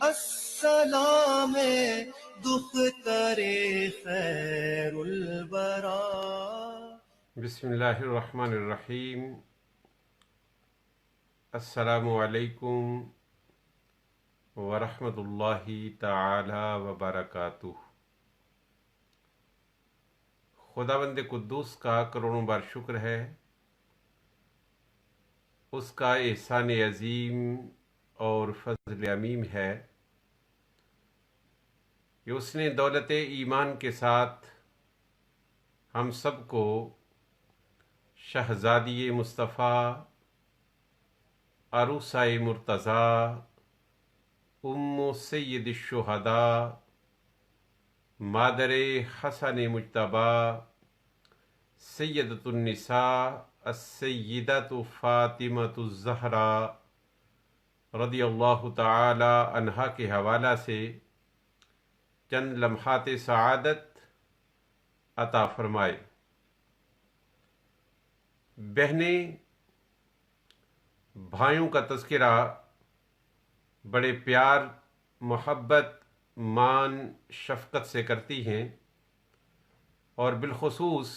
السلام دختر خیر الورا. بسم اللہ الرحمن الرحیم. السلام علیکم ورحمۃ اللہ تعالی وبرکاتہ. خداوند قدوس کا کروڑوں بار شکر ہے، اس کا احسان عظیم اور فضل عمیم ہے کہ اس نے دولت ایمان کے ساتھ ہم سب کو شہزادی مصطفیٰ، عروسہ مرتضیٰ، ام سید الشہداء، مادر حسن مجتبی، سیدۃ النساء السیدۃ فاطمۃ الزہراء رضی اللہ تعالی عنہا کے حوالہ سے چند لمحات سعادت عطا فرمائے. بہنیں بھائیوں کا تذکرہ بڑے پیار، محبت، مان، شفقت سے کرتی ہیں، اور بالخصوص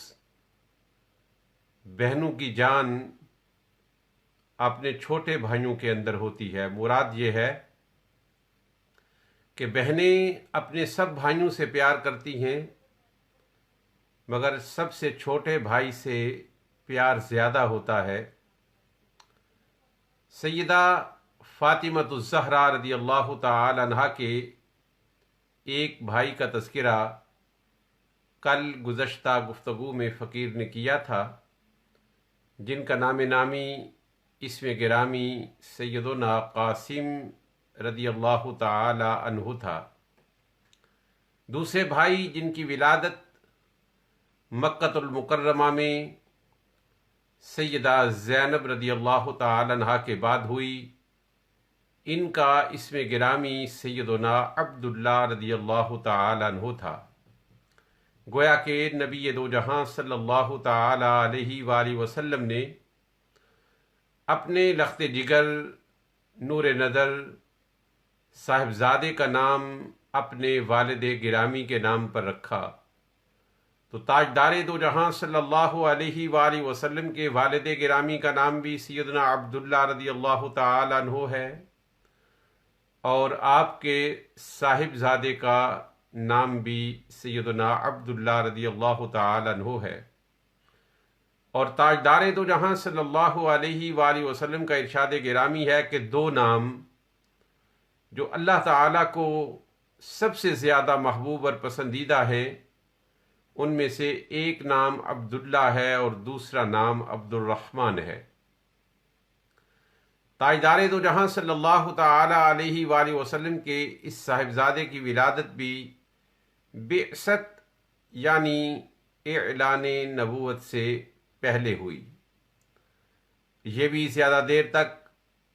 بہنوں کی جان اپنے چھوٹے بھائیوں کے اندر ہوتی ہے. مراد یہ ہے کہ بہنیں اپنے سب بھائیوں سے پیار کرتی ہیں، مگر سب سے چھوٹے بھائی سے پیار زیادہ ہوتا ہے. سیدہ فاطمۃ الزہرا رضی اللہ تعالی عنہا کے ایک بھائی کا تذکرہ کل گزشتہ گفتگو میں فقیر نے کیا تھا، جن کا نام نامی اسم گرامی سیدنا قاسم رضی اللہ تعالی عنہ تھا. دوسرے بھائی جن کی ولادت مکۃ المکرمہ میں سیدہ زینب رضی اللہ تعالی عنہا کے بعد ہوئی، ان کا اسم گرامی سیدنا عبداللہ رضی اللہ تعالی عنہ تھا. گویا کہ نبی دو جہاں صلی اللہ تعالی علیہ وآلہ وسلم نے اپنے لخت جگر، نور نظر صاحبزادے کا نام اپنے والد گرامی کے نام پر رکھا، تو تاجدار دو جہاں صلی اللہ علیہ وآلہ وسلم کے والد گرامی کا نام بھی سیدنا عبداللہ رضی اللہ تعالی عنہ ہے، اور آپ کے صاحبزادے کا نام بھی سیدنا عبداللہ رضی اللہ تعالی عنہ ہے. اور تاجدار دو جہاں صلی اللہ علیہ وآلہ وسلم کا ارشاد گرامی ہے کہ دو نام جو اللہ تعالیٰ کو سب سے زیادہ محبوب اور پسندیدہ ہیں، ان میں سے ایک نام عبداللہ ہے اور دوسرا نام عبد الرحمن ہے. تاجدار دو جہاں صلی اللہ تعالی علیہ وآلہ وسلم کے اس صاحبزادے کی ولادت بھی بعثت یعنی اعلان نبوت سے پہلے ہوئی. یہ بھی زیادہ دیر تک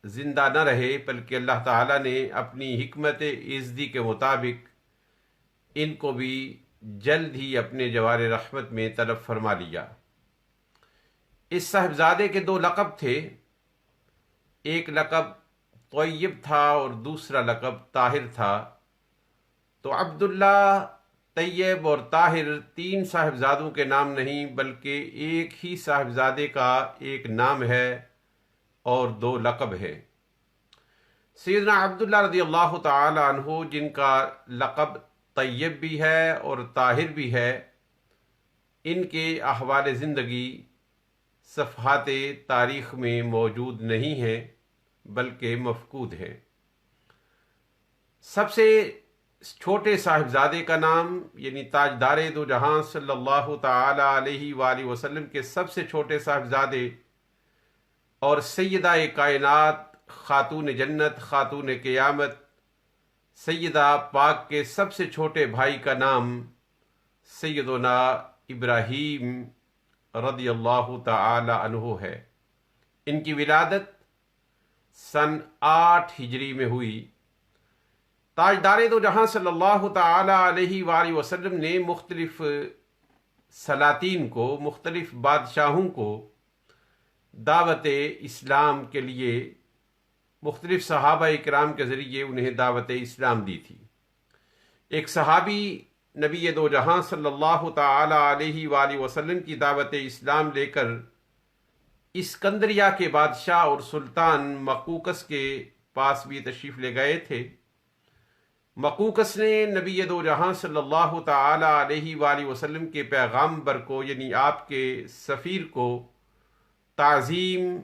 زندہ نہ رہے، بلکہ اللہ تعالیٰ نے اپنی حکمت عزتی کے مطابق ان کو بھی جلد ہی اپنے جوار رحمت میں طلب فرما لیا. اس صاحبزادے کے دو لقب تھے، ایک لقب طیب تھا اور دوسرا لقب طاہر تھا. تو عبداللہ، طیب اور طاہر تین صاحبزادوں کے نام نہیں، بلکہ ایک ہی صاحبزادے کا ایک نام ہے اور دو لقب ہے. سیدنا عبداللہ رضی اللہ تعالی عنہ، جن کا لقب طیب بھی ہے اور طاہر بھی ہے، ان کے احوال زندگی صفحات تاریخ میں موجود نہیں ہیں بلکہ مفقود ہیں. سب سے چھوٹے صاحبزادے کا نام یعنی تاجدار دو جہاں صلی اللہ تعالی علیہ وآلہ وسلم کے سب سے چھوٹے صاحبزادے اور سیدہ کائنات، خاتون جنت، خاتون قیامت، سیدہ پاک کے سب سے چھوٹے بھائی کا نام سیدنا ابراہیم رضی اللہ تعالی عنہ ہے. ان کی ولادت سن 8 ہجری میں ہوئی. تاجدار دو جہاں صلی اللہ تعالی علیہ وآلہ وسلم نے مختلف سلاطین کو، مختلف بادشاہوں کو دعوت اسلام کے لیے مختلف صحابہ اکرام کے ذریعے انہیں دعوت اسلام دی تھی۔ ایک صحابی نبی دو جہاں صلی اللہ تعالی علیہ وآلہ وسلم کی دعوت اسلام لے کر اسکندریہ کے بادشاہ اور سلطان مقوقس کے پاس بھی تشریف لے گئے تھے۔ مقوقس نے نبی دو جہاں صلی اللہ تعالی علیہ وآلہ وسلم کے پیغامبر کو یعنی آپ کے سفیر کو تعظیم،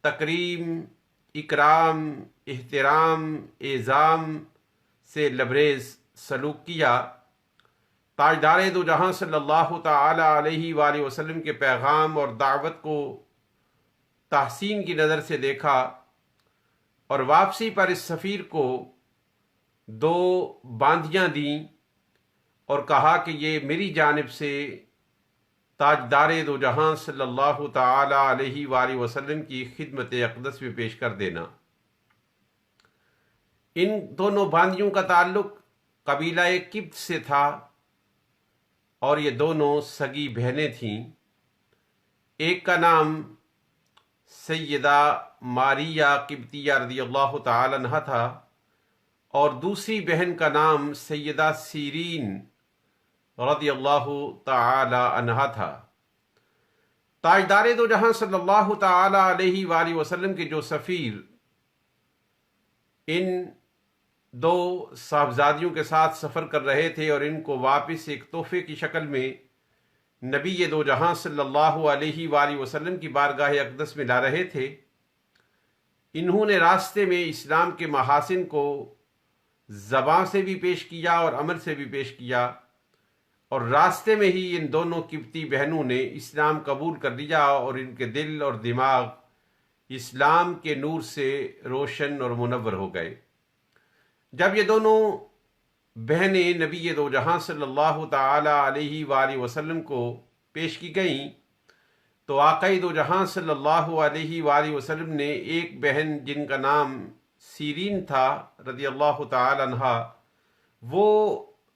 تکریم، اکرام، احترام، اعظام سے لبریز سلوک کیا۔ تاجدار دو جہاں صلی اللہ تعالی علیہ وآلہ وسلم کے پیغام اور دعوت کو تحسین کی نظر سے دیکھا اور واپسی پر اس سفیر کو 2 باندیاں دیں اور کہا کہ یہ میری جانب سے تاجدار دو جہاں صلی اللہ تعالی علیہ وآلہ وسلم کی خدمت اقدس میں پیش کر دینا۔ ان دونوں باندیوں کا تعلق قبیلہ قبط سے تھا اور یہ دونوں سگی بہنیں تھیں۔ ایک کا نام سیدہ ماریہ قبطیہ رضی اللہ تعالی عنہا تھا اور دوسری بہن کا نام سیدہ سیرین رضی اللہ تعالی عنہا تھا۔ تاجدار دو جہاں صلی اللہ تعالی علیہ وآلہ وسلم کے جو سفیر ان 2 صاحبزادیوں کے ساتھ سفر کر رہے تھے اور ان کو واپس ایک تحفے کی شکل میں نبی دو جہاں صلی اللہ علیہ وآلہ وسلم کی بارگاہ اقدس میں لا رہے تھے، انہوں نے راستے میں اسلام کے محاسن کو زبان سے بھی پیش کیا اور عمل سے بھی پیش کیا، اور راستے میں ہی ان دونوں قبطی بہنوں نے اسلام قبول کر لیا اور ان کے دل اور دماغ اسلام کے نور سے روشن اور منور ہو گئے۔ جب یہ دونوں بہنیں نبی دو جہاں صلی اللہ تعالی علیہ وآلہ وسلم کو پیش کی گئیں تو آقا دو جہاں صلی اللہ علیہ وآلہ وسلم نے ایک بہن جن کا نام سیرین تھا رضی اللہ تعالی عنہا، وہ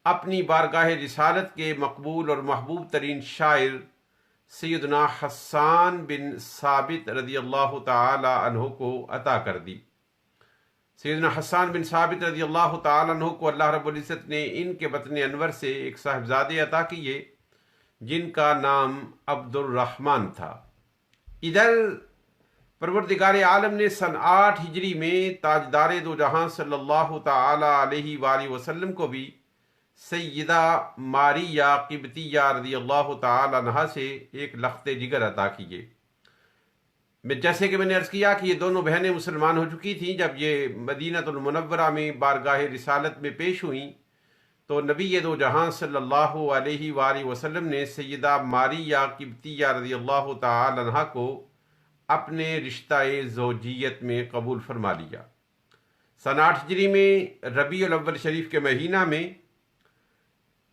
اپنی بارگاہ رسالت کے مقبول اور محبوب ترین شاعر سیدنا حسان بن ثابت رضی اللہ تعالی عنہ کو عطا کر دی۔ سیدنا حسان بن ثابت رضی اللہ تعالی عنہ کو اللہ رب العزت نے ان کے بطن انور سے ایک صاحبزادے عطا کیے جن کا نام عبد الرحمن تھا۔ ادھر پروردگار عالم نے سن 8 ہجری میں تاجدار دو جہاں صلی اللہ تعالی علیہ وآلہ وسلم کو بھی سیدہ ماریہ قبطیہ رضی اللہ تعالی عنہا سے ایک لخت جگر عطا کیے۔ جیسے کہ میں نے عرض کیا کہ یہ دونوں بہنیں مسلمان ہو چکی تھیں جب یہ مدینہ المنورہ میں بارگاہ رسالت میں پیش ہوئیں تو نبی دو جہاں صلی اللہ علیہ وآلہ وسلم نے سیدہ ماریہ قبطیہ رضی اللہ تعالی عنہا کو اپنے رشتہ زوجیت میں قبول فرما لیا۔ سن 8 ہجری میں ربیع الاول شریف کے مہینہ میں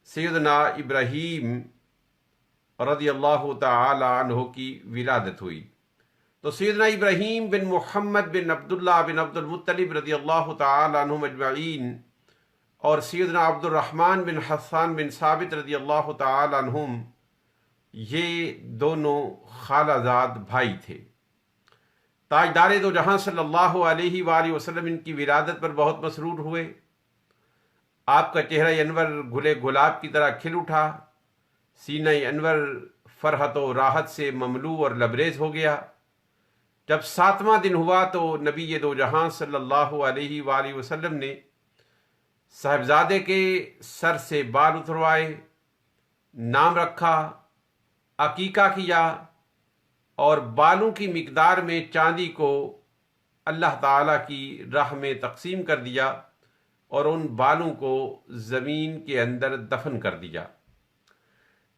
سیدنا ابراہیم رضی اللہ تعالی عنہ کی ولادت ہوئی۔ تو سیدنا ابراہیم بن محمد بن عبداللہ بن عبد المطلب رضی اللہ تعالی عنہم اجمعین اور سیدنا عبد الرحمن بن حسان بن ثابت رضی اللہ تعالی عنہم یہ دونوں خالہ زاد بھائی تھے۔ تاجدار دو جہاں صلی اللہ علیہ وآلہ وسلم ان کی ولادت پر بہت مسرور ہوئے۔ آپ کا چہرہ انور گلے گلاب کی طرح کھل اٹھا، سینہ انور فرحت و راحت سے مملو اور لبریز ہو گیا۔ جب 7واں دن ہوا تو نبی دو جہاں صلی اللہ علیہ وآلہ وسلم نے صاحبزادے کے سر سے بال اتروائے، نام رکھا، عقیقہ کیا اور بالوں کی مقدار میں چاندی کو اللہ تعالیٰ کی راہ میں تقسیم کر دیا اور ان بالوں کو زمین کے اندر دفن کر دیا۔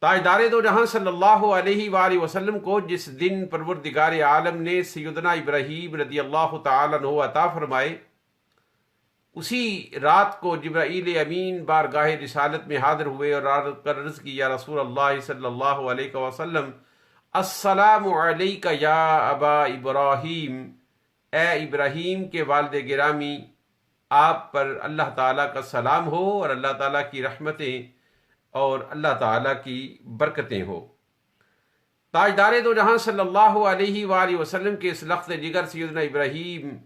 تاجدار دو جہاں صلی اللہ علیہ وآلہ وسلم کو جس دن پروردگار عالم نے سیدنا ابراہیم رضی اللہ تعالی عنہ عطا فرمائے، اسی رات کو جبرائیل امین بارگاہ رسالت میں حاضر ہوئے اور عرض کی یا رسول اللہ صلی اللہ علیہ وسلم السلام علیک یا ابا ابراہیم، اے ابراہیم کے والد گرامی، آپ پر اللہ تعالیٰ کا سلام ہو اور اللہ تعالیٰ کی رحمتیں اور اللہ تعالیٰ کی برکتیں ہو۔ تاجدار دو جہاں صلی اللہ علیہ وآلہ وسلم کے اس لخت جگر سیدنا ابراہیم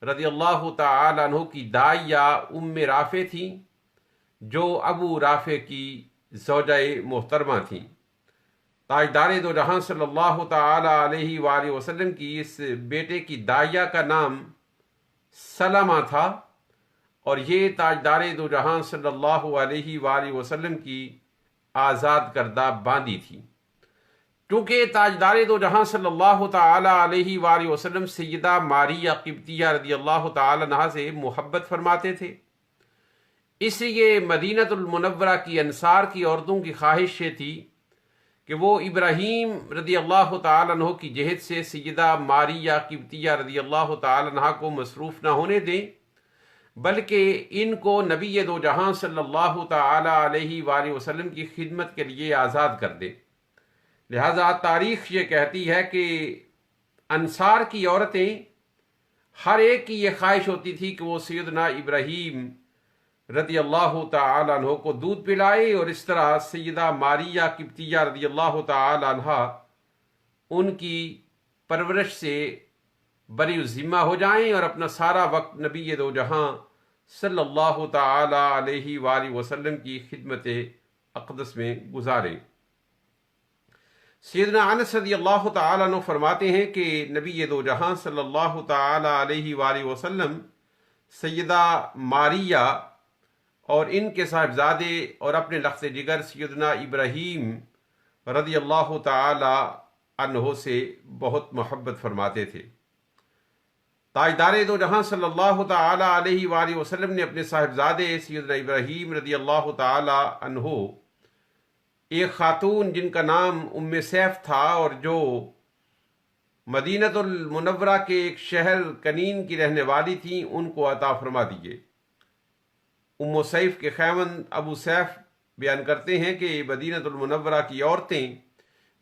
رضی اللہ تعالی عنہ کی دائیہ ام رافع تھیں، جو ابو رافع کی زوجہ محترمہ تھیں۔ تاجدار دو جہاں صلی اللہ تعالی علیہ وآلہ وسلم کی اس بیٹے کی دائیہ کا نام سلمہ تھا، اور یہ تاجدار دو جہاں صلی اللہ علیہ وآلہ وسلم کی آزاد کردہ باندی تھی۔ چونکہ تاجدار دو جہاں صلی اللہ تعالی علیہ وآلہ وسلم سیدہ ماریہ قبطیہ رضی اللہ تعالی عنہا سے محبت فرماتے تھے، اس لیے مدینہ المنورہ کی انصار کی عورتوں کی خواہش یہ تھی کہ وہ ابراہیم رضی اللہ تعالی عنہ کی جہت سے سیدہ ماریہ قبطیہ رضی اللہ تعالی عنہ کو مصروف نہ ہونے دیں، بلکہ ان کو نبی دو جہاں صلی اللہ تعالی علیہ وآلہ وسلم کی خدمت کے لیے آزاد کر دیں۔ لہذا تاریخ یہ کہتی ہے کہ انصار کی عورتیں ہر ایک کی یہ خواہش ہوتی تھی کہ وہ سیدنا ابراہیم رضی اللہ تعالی عنہ کو دودھ پلائے، اور اس طرح سیدہ ماریہ قبطیہ رضی اللہ تعالی عنہ ان کی پرورش سے بری ذمہ ہو جائیں اور اپنا سارا وقت نبی دو جہاں صلی اللہ تعالی علیہ وآلہ وسلم کی خدمت اقدس میں گزاریں۔ سیدنا انس رضی اللہ تعالی عنہ فرماتے ہیں کہ نبی دو جہاں صلی اللہ تعالی علیہ وآلہ وسلم سیدہ ماریہ اور ان کے صاحبزادے اور اپنے لخت جگر سیدنا ابراہیم رضی اللہ تعالی عنہ سے بہت محبت فرماتے تھے۔ تاجدار دو جہاں صلی اللہ تعالی علیہ وآلہ وسلم نے اپنے صاحبزادے سیدنا ابراہیم رضی اللہ تعالی عنہ ایک خاتون جن کا نام ام سیف تھا اور جو مدینہ المنورہ کے ایک شہر کنین کی رہنے والی تھیں، ان کو عطا فرما دیے۔ ام سیف کے خیمن ابو سیف بیان کرتے ہیں کہ مدینہ المنورہ کی عورتیں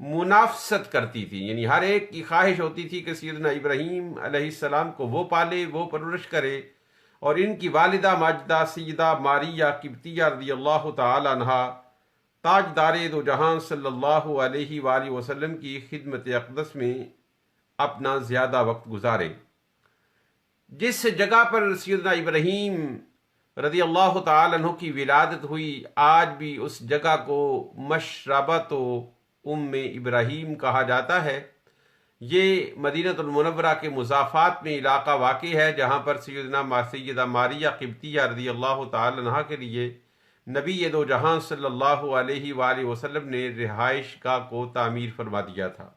منافست کرتی تھیں، یعنی ہر ایک کی خواہش ہوتی تھی کہ سیدنا ابراہیم علیہ السلام کو وہ پالے، وہ پرورش کرے، اور ان کی والدہ ماجدہ سیدہ ماریہ قبطیہ رضی اللہ تعالی عنہا تاجدار دو جہاں صلی اللہ علیہ وآلہ وسلم کی خدمت اقدس میں اپنا زیادہ وقت گزارے۔ جس جگہ پر سیدنا ابراہیم رضی اللہ تعالی عنہ کی ولادت ہوئی، آج بھی اس جگہ کو مشربۃ ام ابراہیم کہا جاتا ہے۔ یہ مدینہ المنورہ کے مضافات میں علاقہ واقع ہے، جہاں پر سیدہ ماریہ قبطیہ رضی اللہ تعالی عنہ کے لیے نبی دو جہاں صلی اللہ علیہ وآلہ وسلم نے رہائش گاہ کو تعمیر فرما دیا تھا۔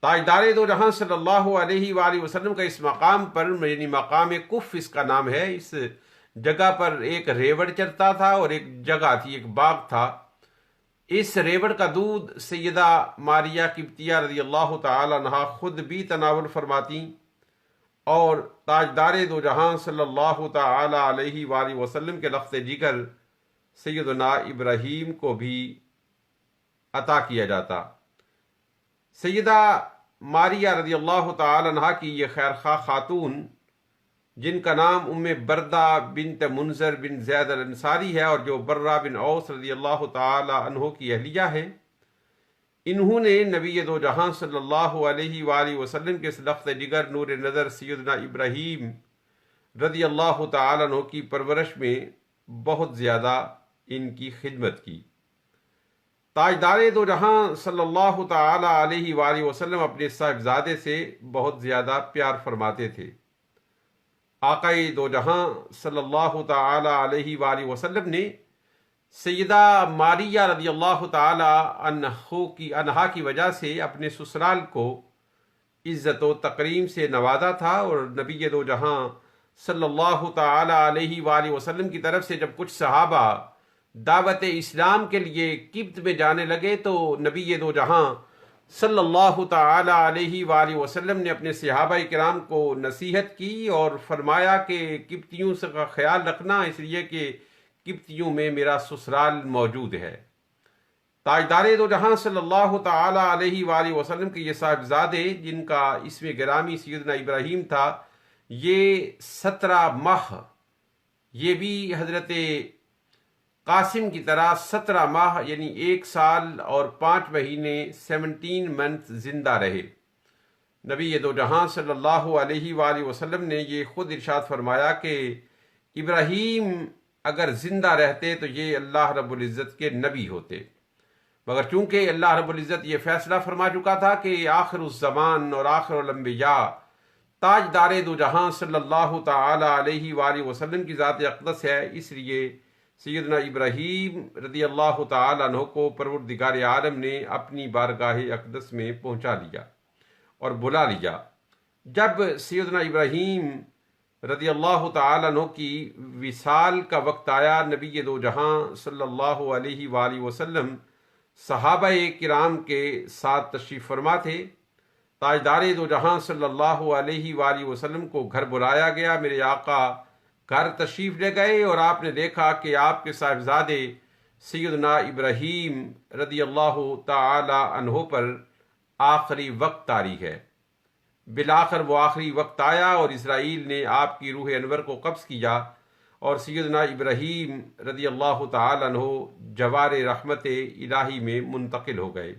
تاجدار دو جہاں صلی اللہ علیہ وآلہ وسلم کا اس مقام پر، یعنی مقام کف اس کا نام ہے، اس جگہ پر ایک ریوڑ چرتا تھا اور ایک جگہ تھی، ایک باغ تھا۔ اس ریوڑ کا دودھ سیدہ ماریہ قبطیہ رضی اللہ تعالی عنہ خود بھی تناول فرماتی، اور تاجدار دو جہاں صلی اللہ تعالی علیہ وآلہ وسلم کے لخت جگر سیدنا ابراہیم کو بھی عطا کیا جاتا۔ سیدہ ماریہ رضی اللہ تعالی عنہ کی یہ خیرخواہ خاتون، جن کا نام ام بردہ بنت منذر بن زید الانصاری ہے اور جو برہ بن اوس رضی اللہ تعالی عنہ کی اہلیہ ہیں، انہوں نے نبی دو جہاں صلی اللہ علیہ وآلہ وسلم کے لخت جگر نور نظر سیدنا ابراہیم رضی اللہ تعالی عنہ کی پرورش میں بہت زیادہ ان کی خدمت کی۔ تاجدار دو جہاں صلی اللہ تعالی علیہ وآلہ وسلم اپنے صاحبزادے سے بہت زیادہ پیار فرماتے تھے۔ آقا دو جہاں صلی اللہ تعالی علیہ وآلہ وسلم نے سیدہ ماریہ رضی اللہ تعالی عنہا کی وجہ سے اپنے سسرال کو عزت و تکریم سے نوازا تھا، اور نبی دو جہاں صلی اللہ تعالی علیہ وآلہ وسلم کی طرف سے جب کچھ صحابہ دعوت اسلام کے لیے قبط میں جانے لگے تو نبی دو جہاں صلی اللہ تعالی علیہ وآلہ وسلم نے اپنے صحابہ کرام کو نصیحت کی اور فرمایا کہ قبطیوں سے کا خیال رکھنا، اس لیے کہ قبطیوں میں میرا سسرال موجود ہے۔ تاجدار دو جہاں صلی اللہ تعالی علیہ وآلہ وسلم کے یہ صاحبزادے، جن کا اسم گرامی سیدنا ابراہیم تھا، یہ 17 ماہ، یہ بھی حضرت قاسم کی طرح 17 ماہ یعنی 1 سال اور 5 مہینے 17 منتھ زندہ رہے۔ نبی دو جہاں صلی اللہ علیہ وآلہ وسلم نے یہ خود ارشاد فرمایا کہ ابراہیم اگر زندہ رہتے تو یہ اللہ رب العزت کے نبی ہوتے، مگر چونکہ اللہ رب العزت یہ فیصلہ فرما چکا تھا کہ آخر الزمان اور آخر الانبیاء تاجدار دو جہاں صلی اللہ تعالی علیہ وآلہ وسلم کی ذات اقدس ہے، اس لیے سیدنا ابراہیم رضی اللہ تعالی عنہ کو پروردگار عالم نے اپنی بارگاہ اقدس میں پہنچا لیا اور بلا لیا۔ جب سیدنا ابراہیم رضی اللہ تعالی عنہ کی وصال کا وقت آیا، نبی دو جہاں صلی اللہ علیہ وآلہ وسلم صحابہ کرام کے ساتھ تشریف فرما تھے۔ تاجدار دو جہاں صلی اللہ علیہ وآلہ وسلم کو گھر بلایا گیا، میرے آقا گھر تشریف لے گئے اور آپ نے دیکھا کہ آپ کے صاحبزادے سیدنا ابراہیم رضی اللہ تعالی عنہ پر آخری وقت طاری ہے۔ بالآخر وہ آخری وقت آیا اور اسرائیل نے آپ کی روح انور کو قبض کیا اور سیدنا ابراہیم رضی اللہ تعالی عنہ جوار رحمت الہی میں منتقل ہو گئے۔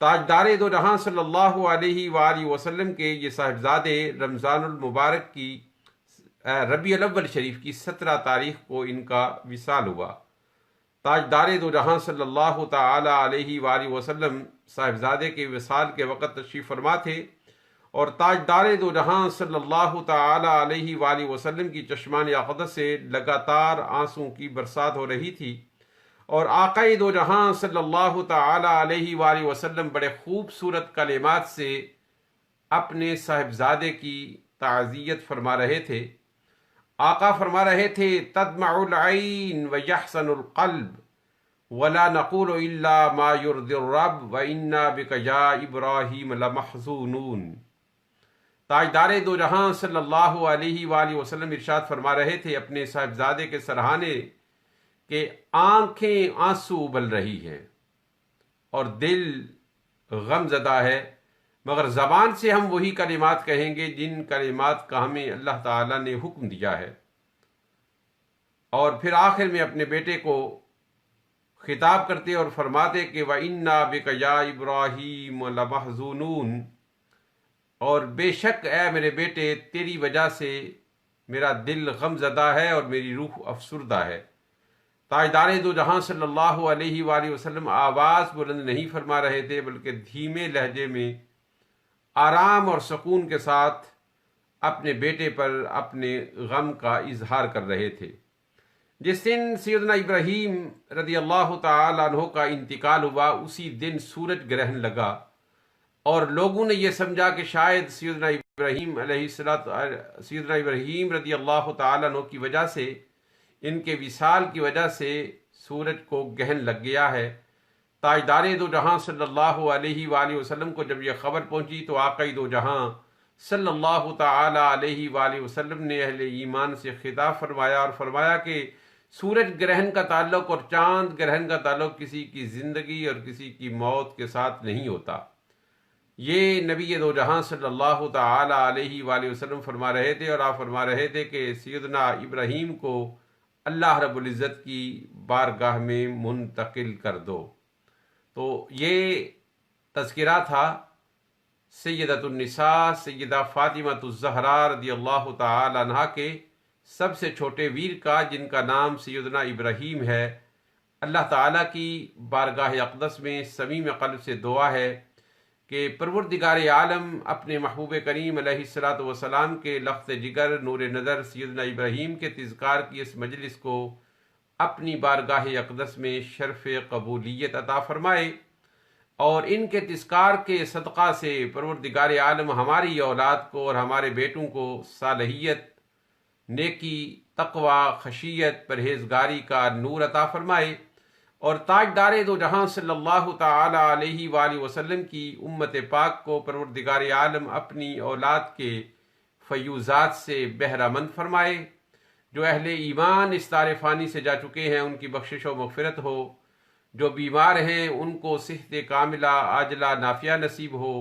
تاجدار دو جہاں صلی اللہ علیہ وآلہ وسلم کے یہ صاحبزادے رمضان المبارک کی ربیع الاول شریف کی 17 تاریخ کو ان کا وصال ہوا۔ تاجدار دو جہاں صلی اللہ تعالی علیہ وآلہ وسلم صاحبزادے کے وصال کے وقت تشریف فرما تھے اور تاجدار دو جہاں صلی اللہ تعالی علیہ وآلہ وسلم کی چشمان اقدس سے لگاتار آنسوں کی برسات ہو رہی تھی، اور آقا دو جہاں صلی اللہ تعالی علیہ وآلہ وسلم بڑے خوبصورت کلمات سے اپنے صاحبزادے کی تعزیت فرما رہے تھے۔ آقا فرما رہے تھے تدمع العین ویحسن القلب ولا نقول الا ما يرضي الرب وانا بك یا ابراہیم لمحزونون۔ تاجدار دو جہاں صلی اللہ علیہ وآلہ وسلم ارشاد فرما رہے تھے اپنے صاحبزادے کے سرہانے کہ آنکھیں آنسو ابل رہی ہیں اور دل غم زدہ ہے، مگر زبان سے ہم وہی کلمات کہیں گے جن کلمات کا ہمیں اللہ تعالیٰ نے حکم دیا ہے۔ اور پھر آخر میں اپنے بیٹے کو خطاب کرتے اور فرماتے کہ وَإِنَّا بِكَ يَا إِبْرَاهِيمُ لَمَحْزُونُونَ، اور بے شک اے میرے بیٹے تیری وجہ سے میرا دل غم زدہ ہے اور میری روح افسردہ ہے۔ تاجدار دو جہاں صلی اللہ علیہ وآلہ وسلم آواز بلند نہیں فرما رہے تھے، بلکہ دھیمے لہجے میں آرام اور سکون کے ساتھ اپنے بیٹے پر اپنے غم کا اظہار کر رہے تھے۔ جس دن سیدنا ابراہیم رضی اللہ تعالی عنہ کا انتقال ہوا، اسی دن سورج گرہن لگا اور لوگوں نے یہ سمجھا کہ شاید سیدنا ابراہیم رضی اللہ تعالی عنہ کی وجہ سے، ان کے وصال کی وجہ سے سورج کو گہن لگ گیا ہے۔ تاجدار دو جہاں صلی اللہ علیہ وآلہ وسلم کو جب یہ خبر پہنچی تو آقا دو جہاں صلی اللہ تعالی علیہ وآلہ وسلم نے اہل ایمان سے خطاب فرمایا اور فرمایا کہ سورج گرہن کا تعلق اور چاند گرہن کا تعلق کسی کی زندگی اور کسی کی موت کے ساتھ نہیں ہوتا۔ یہ نبی دو جہاں صلی اللہ تعالی علیہ وآلہ وسلم فرما رہے تھے، اور آپ فرما رہے تھے کہ سیدنا ابراہیم کو اللہ رب العزت کی بارگاہ میں منتقل کر دو۔ تو یہ تذکرہ تھا سیدۃ النساء سیدہ فاطمہ الزہراء رضی اللہ تعالی عنہا کے سب سے چھوٹے ویر کا، جن کا نام سیدنا ابراہیم ہے۔ اللہ تعالیٰ کی بارگاہ اقدس میں صمیم قلب سے دعا ہے کہ پروردگار عالم اپنے محبوب کریم علیہ الصلاۃ والسلام کے لخت جگر نور نظر سیدنا ابراہیم کے تذکار کی اس مجلس کو اپنی بارگاہ اقدس میں شرف قبولیت عطا فرمائے، اور ان کے تذکار کے صدقہ سے پروردگار عالم ہماری اولاد کو اور ہمارے بیٹوں کو صالحیت، نیکی، تقوی، خشیت، پرہیزگاری کا نور عطا فرمائے، اور تاجدار دو جہاں صلی اللہ تعالی علیہ وآلہ وسلم کی امت پاک کو پروردگار عالم اپنی اولاد کے فیوزات سے بہرہ مند فرمائے۔ جو اہل ایمان اس دار فانی سے جا چکے ہیں ان کی بخشش و مغفرت ہو، جو بیمار ہیں ان کو صحت کاملہ عاجلہ نافعہ نصیب ہو،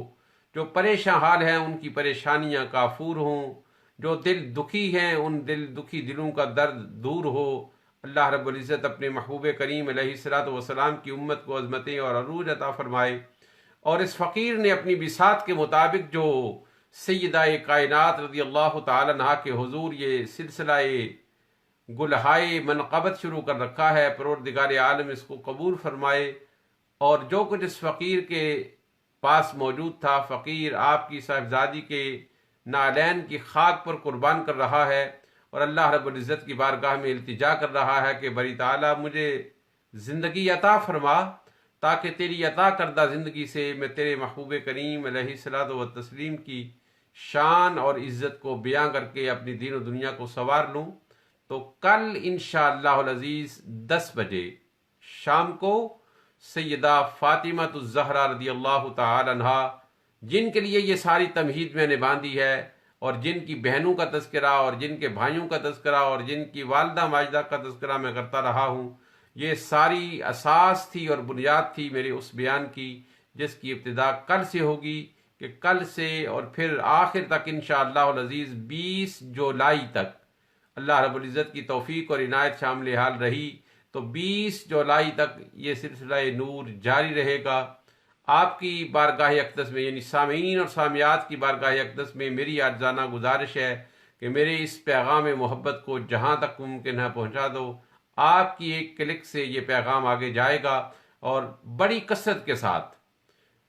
جو پریشان حال ہیں ان کی پریشانیاں کافور ہوں، جو دل دکھی ہیں ان دکھی دلوں کا درد دور ہو۔ اللہ رب العزت اپنے محبوب کریم علیہ الصلاۃ والسلام کی امت کو عظمتیں اور عروج عطا فرمائے، اور اس فقیر نے اپنی بساط کے مطابق جو سیدہ کائنات رضی اللہ تعالی عنہا کے حضور یہ سلسلہ گلہائے منقبت شروع کر رکھا ہے، پروردگار عالم اس کو قبول فرمائے، اور جو کچھ اس فقیر کے پاس موجود تھا، فقیر آپ کی صاحبزادی کے نالین کی خاک پر قربان کر رہا ہے، اور اللہ رب العزت کی بارگاہ میں التجا کر رہا ہے کہ بری تعالیٰ مجھے زندگی عطا فرما، تاکہ تیری عطا کردہ زندگی سے میں تیرے محبوب کریم علیہ الصلوۃ والتسلیم کی شان اور عزت کو بیان کر کے اپنی دین و دنیا کو سنوار لوں۔ تو کل انشاءاللہ العزیز 10 بجے شام کو سیدہ فاطمہ الزہرا رضی اللہ تعالی عنہا، جن کے لیے یہ ساری تمہید میں نے باندھی ہے، اور جن کی بہنوں کا تذکرہ اور جن کے بھائیوں کا تذکرہ اور جن کی والدہ ماجدہ کا تذکرہ میں کرتا رہا ہوں، یہ ساری اساس تھی اور بنیاد تھی میرے اس بیان کی، جس کی ابتدا کل سے ہوگی، کہ کل سے اور پھر آخر تک انشاءاللہ العزیز 20 جولائی تک اللہ رب العزت کی توفیق اور عنایت شامل حال رہی تو 20 جولائی تک یہ سلسلہ نور جاری رہے گا۔ آپ کی بارگاہ اقدس میں، یعنی سامعین اور سامعات کی بارگاہ اقدس میں میری عاجزانہ گزارش ہے کہ میرے اس پیغام محبت کو جہاں تک ممکن ہے پہنچا دو۔ آپ کی ایک کلک سے یہ پیغام آگے جائے گا، اور بڑی کثرت کے ساتھ،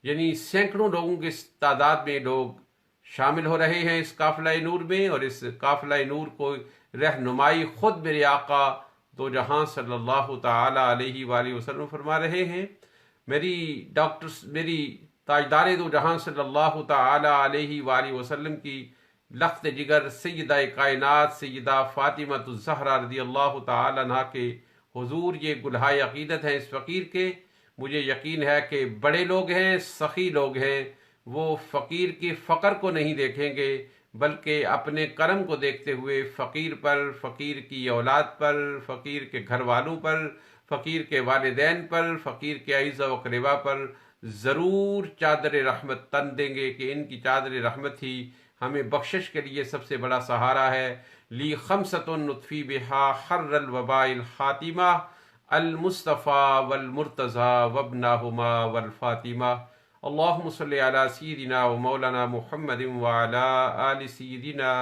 یعنی سینکڑوں لوگوں کی تعداد میں لوگ شامل ہو رہے ہیں اس قافلہ نور میں، اور اس قافلہ نور کو رہنمائی خود میرے آقا دو جہاں صلی اللہ تعالی علیہ وآلہ وسلم فرما رہے ہیں۔ میری تاجدار دو جہاں صلی اللہ تعالی علیہ وآلہ وسلم کی لخت جگر سیدہ کائنات سیدہ فاطمہ الزہرا رضی اللہ تعالی عنہا کے حضور یہ گلہائے عقیدت ہیں اس فقیر کے۔ مجھے یقین ہے کہ بڑے لوگ ہیں، سخی لوگ ہیں، وہ فقیر کی فقر کو نہیں دیکھیں گے، بلکہ اپنے کرم کو دیکھتے ہوئے فقیر پر، فقیر کی اولاد پر، فقیر کے گھر والوں پر، فقیر کے والدین پر، فقیر کے اعزا و اقربا پر ضرور چادر رحمت تن دیں گے، کہ ان کی چادر رحمت ہی ہمیں بخشش کے لیے سب سے بڑا سہارا ہے۔ لی خمسۃ نطفی بہا حر الوباء الخاتمہ، المصطفیٰ والمرتضیٰ وابنہما والفاطمہ۔ اللہم صلی علی سیدنا و مولانا محمد وعلی آل سیدنا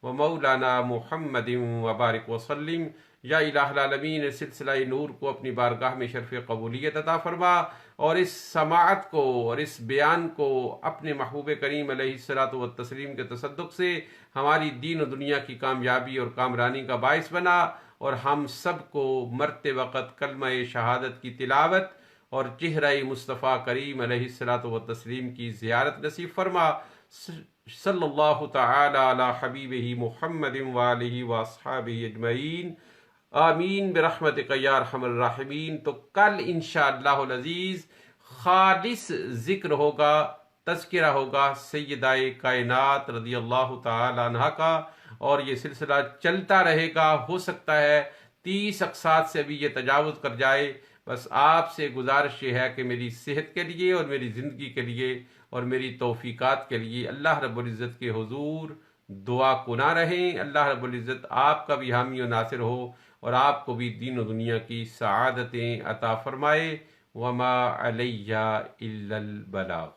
و مولانا محمد وبارک وسلم۔ یا الہ العالمین، سلسلہ نور کو اپنی بارگاہ میں شرف قبولیت عطا فرما، اور اس سماعت کو اور اس بیان کو اپنے محبوب کریم علیہ الصلوۃ والتسلیم کے تصدق سے ہماری دین و دنیا کی کامیابی اور کامرانی کا باعث بنا، اور ہم سب کو مرتے وقت کلمہ شہادت کی تلاوت اور چہرہ مصطفیٰ کریم علیہ الصلوۃ والتسلیم کی زیارت نصیب فرما۔ صلی اللہ تعالی علی حبیبہ محمد وآلہ واصحابہ اجمعین، آمین برحمتک یا ارحم الراحمین۔ تو کل انشاءاللہ العزیز خالص ذکر ہوگا، تذکرہ ہوگا سیدہ کائنات رضی اللہ تعالی عنہا کا، اور یہ سلسلہ چلتا رہے گا۔ ہو سکتا ہے 30 اقساط سے بھی یہ تجاوز کر جائے۔ بس آپ سے گزارش یہ ہے کہ میری صحت کے لیے اور میری زندگی کے لیے اور میری توفیقات کے لیے اللہ رب العزت کے حضور دعا کنا رہیں۔ اللہ رب العزت آپ کا بھی حامی و ناصر ہو، اور آپ کو بھی دین و دنیا کی سعادتیں عطا فرمائے۔ وما علیہ الا البلاغ۔